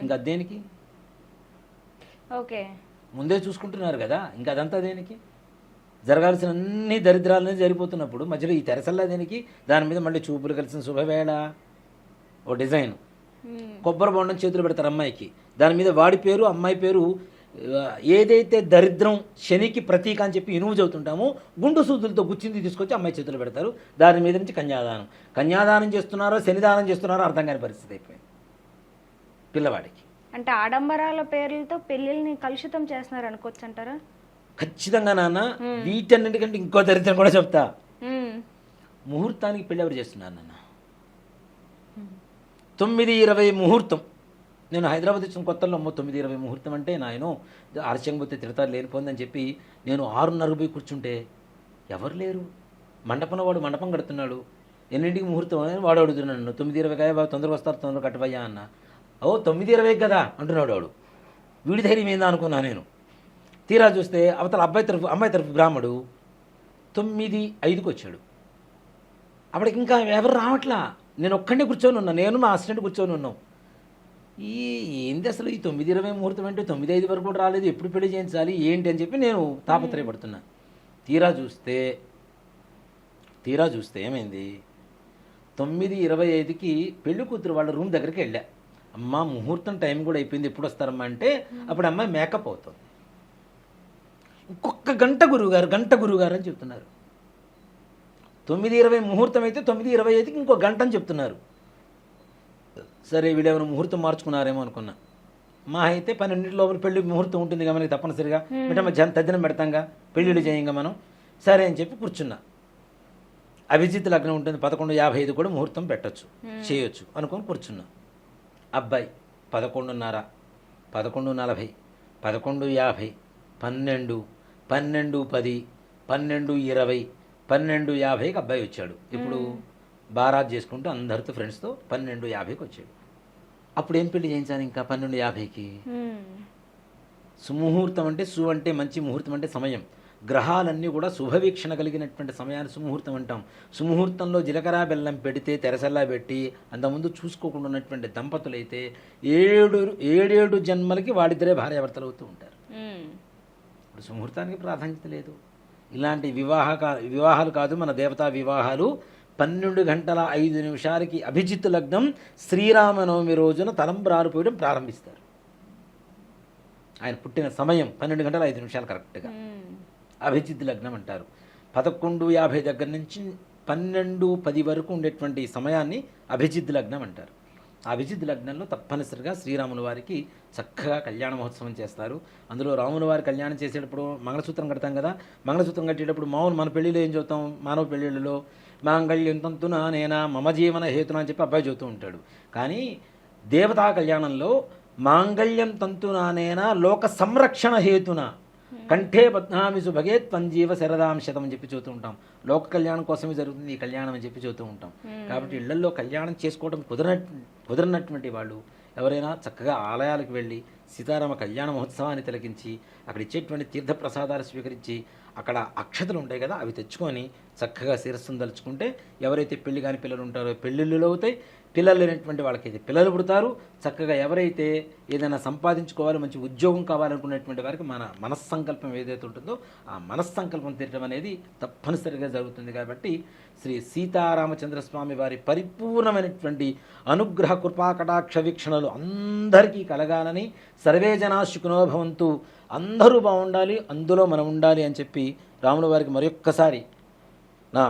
ఇంకా దేనికి? ఓకే, ముందే చూసుకుంటున్నారు కదా, ఇంకా అదంతా దేనికి? జరగాల్సిన అన్ని దరిద్రాలనే జరిగిపోతున్నప్పుడు మధ్యలో ఈ తెరసల్లా దేనికి? దాని మీద మళ్ళీ చూపులు కలిసిన శుభవేళ ఓ డిజైన్, కొబ్బరి బొండం చేతులు పెడతారు అమ్మాయికి, దాని మీద వాడి పేరు అమ్మాయి పేరు. ఏదైతే దరిద్రం శనికి ప్రతీక అని చెప్పి ఇనుము చదువుతుంటామో గుండు సూదులతో గుచ్చింది తీసుకొచ్చి అమ్మాయి చేతులు పెడతారు. దాని మీద నుంచి కన్యాదానం చేస్తున్నారో శనిదానం చేస్తున్నారో అర్థం కాని పరిస్థితి అయిపోయింది పిల్లవాడికి. అంటే ఆడంబరాల పేర్లతో పెళ్లిని కలుషితం చేస్తున్నారు అనుకోవచ్చు అంటారా? ఖచ్చితంగా నాన్న. వీటన్నిటికంటే ఇంకో దరిద్రం కూడా చెప్తా. ముహూర్తానికి పెళ్లి ఎవరు చేస్తున్నారు నాన్న? 9:20 ముహూర్తం. నేను హైదరాబాద్ వచ్చిన కొత్తలో 9:20 ముహూర్తం అంటే నాయనో ఆలస్యం పోతే తిడతారు లేనిపోందని చెప్పి నేను 6:30 పోయి కూర్చుంటే ఎవరు లేరు. మండపంలో వాడు మండపం కడుతున్నాడు. ఎన్నింటికి ముహూర్తం అని వాడు అడుగుతున్నాడు. 9:20 కాయ బాబు తొందరగా వస్తారు, తొందరగా కట్టబయ్యా అన్న. ఓ 9:20 కదా అంటున్నాడు వాడు. వీడి ధైర్యం ఏందా అనుకున్నా నేను. తీరా చూస్తే అవతల అమ్మాయి తరఫు బ్రాహ్మడు 9:05కి వచ్చాడు. అప్పటికి ఇంకా ఎవరు రావట్లా. నేను ఒక్కడే కూర్చొని ఉన్నా, నేను మా అసిస్టెంట్ కూర్చొని ఉన్నాం. ఏంది అసలు ఈ 9:20 ముహూర్తం అంటే 9:05 వరకు కూడా రాలేదు, ఎప్పుడు పెళ్లి చేయించాలి ఏంటి అని చెప్పి నేను తాపత్రయపడుతున్నా. తీరా చూస్తే ఏమైంది, 9:25కి పెళ్లి కూతురు వాళ్ళ రూమ్ దగ్గరికి వెళ్ళా. అమ్మ ముహూర్తం టైం కూడా అయిపోయింది, ఎప్పుడు వస్తారమ్మా అంటే అప్పుడు అమ్మాయి మేకప్ అవుతుంది. ఇంకొక గంట గురువుగారు అని చెప్తున్నారు. 9:20 ముహూర్తం అయితే 9:25కి ఇంకో గంట అని చెప్తున్నారు. సరే వీడెవరు ముహూర్తం మార్చుకున్నారేమో అనుకున్నా. మా అయితే 12 లోపల పెళ్లి ముహూర్తం ఉంటుంది కదా మనకి తప్పనిసరిగా, తద్దినం పెడతాంగా పెళ్ళిళ్ళు చేయంగా మనం. సరే అని చెప్పి కూర్చున్నా. అభిజిత్ లగ్నం ఉంటుంది, 11:55 కూడా ముహూర్తం చేయొచ్చు అనుకొని కూర్చున్నా. అబ్బాయి 11:30, 11:40, 11:50, 12, 12:10, 12:20, 12:50కి అబ్బాయి వచ్చాడు. ఇప్పుడు బారాత్ చేసుకుంటూ అందరితో ఫ్రెండ్స్తో 12:50కి వచ్చాడు. అప్పుడు ఏం పెళ్లి చేయించాను ఇంకా 12:50కి? సుముహూర్తం అంటే మంచి ముహూర్తం అంటే సమయం. గ్రహాలన్నీ కూడా శుభవీక్షణ కలిగినటువంటి సమయాన్ని సుముహూర్తం అంటాం. సుముహూర్తంలో జీలకర్ర బెల్లం పెడితే తెరసల్లా పెట్టి అంతకుముందు చూసుకోకుండా ఉన్నటువంటి దంపతులైతే 7 జన్మలకి వాడిద్దరే భార్యాభర్తలు అవుతూ ఉంటారు. ఇప్పుడు సుముహూర్తానికి ప్రాధాన్యత లేదు. ఇలాంటి వివాహాలు కాదు మన దేవతా వివాహాలు. 12:05 అభిజిత్ లగ్నం శ్రీరామనవమి రోజున తలంబ్రాలు పోయడం ప్రారంభిస్తారు. ఆయన పుట్టిన సమయం 12:05 కరెక్ట్గా అభిజిత్ లగ్నం అంటారు. 11:50 దగ్గర నుంచి 12:10 వరకు ఉండేటువంటి సమయాన్ని అభిజిత్ లగ్నం అంటారు. ఆ అభిజిత్ లగ్నంలో తప్పనిసరిగా శ్రీరాముల వారికి చక్కగా కళ్యాణ మహోత్సవం చేస్తారు. అందులో రాముల వారి కళ్యాణం చేసేటప్పుడు మంగళసూత్రం కడతాం కదా, మంగళసూత్రం కట్టేటప్పుడు మన పెళ్ళిలో ఏం చదువుతాం, మానవ పెళ్ళిళ్ళలో మాంగళ్యం తంతునా నేనా మమ జీవన హేతునా అని చెప్పి అబ్బాయి చదువుతూ ఉంటాడు. కానీ దేవతా కళ్యాణంలో మాంగళ్యం తంతునా నేనా లోక సంరక్షణ హేతున కంఠే పద్మావిసు భగేత్ పంజీవ శరదాం శతం అని చెప్పి చూస్తూ ఉంటాం. లోక కళ్యాణం కోసమే జరుగుతుంది ఈ కళ్యాణం అని చెప్పి చూస్తూ ఉంటాం. కాబట్టి ఇళ్లలో కళ్యాణం చేసుకోవడం కుదరనటువంటి వాళ్ళు ఎవరైనా చక్కగా ఆలయాలకు వెళ్ళి సీతారామ కళ్యాణ మహోత్సవాన్ని తిలకించి అక్కడ ఇచ్చేటువంటి తీర్థ ప్రసాదాలు స్వీకరించి అక్కడ అక్షతలు ఉంటాయి కదా అవి తెచ్చుకొని చక్కగా శిరస్సును దలుచుకుంటే ఎవరైతే పెళ్లి కాని పిల్లలు ఉంటారో పెళ్ళిళ్ళు అవుతాయి, పిల్లలు లేనటువంటి వాళ్ళకైతే పిల్లలు పుడతారు. చక్కగా ఎవరైతే ఏదైనా సంపాదించుకోవాలి మంచి ఉద్యోగం కావాలనుకునేటువంటి వారికి మన మనస్సంకల్పం ఏదైతే ఉంటుందో ఆ మనస్సంకల్పం తీరడం అనేది తప్పనిసరిగా జరుగుతుంది. కాబట్టి శ్రీ సీతారామచంద్రస్వామి వారి పరిపూర్ణమైనటువంటి అనుగ్రహ కృపా కటాక్ష వీక్షణలు అందరికీ కలగాలని, సర్వే జనా సుఖినో భవంతు, అందరూ బాగుండాలి అందులో మనం ఉండాలి అని చెప్పి రాముల వారికి మరొక్కసారి నా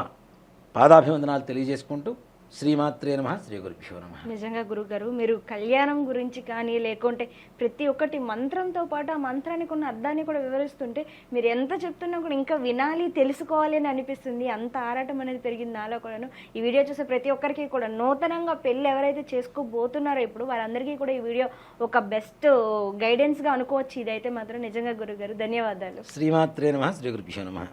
పాదాభివందనాలు తెలియజేసుకుంటూ శ్రీమాత్రే నమః, శ్రీ గురుభ్యో నమః. నిజంగా గురుగారు మీరు కళ్యాణం గురించి కానీ లేకుంటే ప్రతి ఒక్కటి మంత్రంతో పాటు ఆ మంత్రానికి ఉన్న అర్థాన్ని కూడా వివరిస్తుంటే మీరు ఎంత చెప్తున్నా కూడా ఇంకా వినాలి తెలుసుకోవాలి అని అనిపిస్తుంది. అంత ఆరాటం అనేది పెరిగింది నాలో కూడాను. ఈ వీడియో చూసే ప్రతి ఒక్కరికి కూడా నూతనంగా పెళ్ళి ఎవరైతే చేసుకోబోతున్నారో ఇప్పుడు వారందరికీ కూడా ఈ వీడియో ఒక బెస్ట్ గైడెన్స్గా అనుకోవచ్చు. ఇదైతే మాత్రం నిజంగా గురుగారు ధన్యవాదాలు. శ్రీమాత్రే నమః, శ్రీ గురుభ్యో నమః.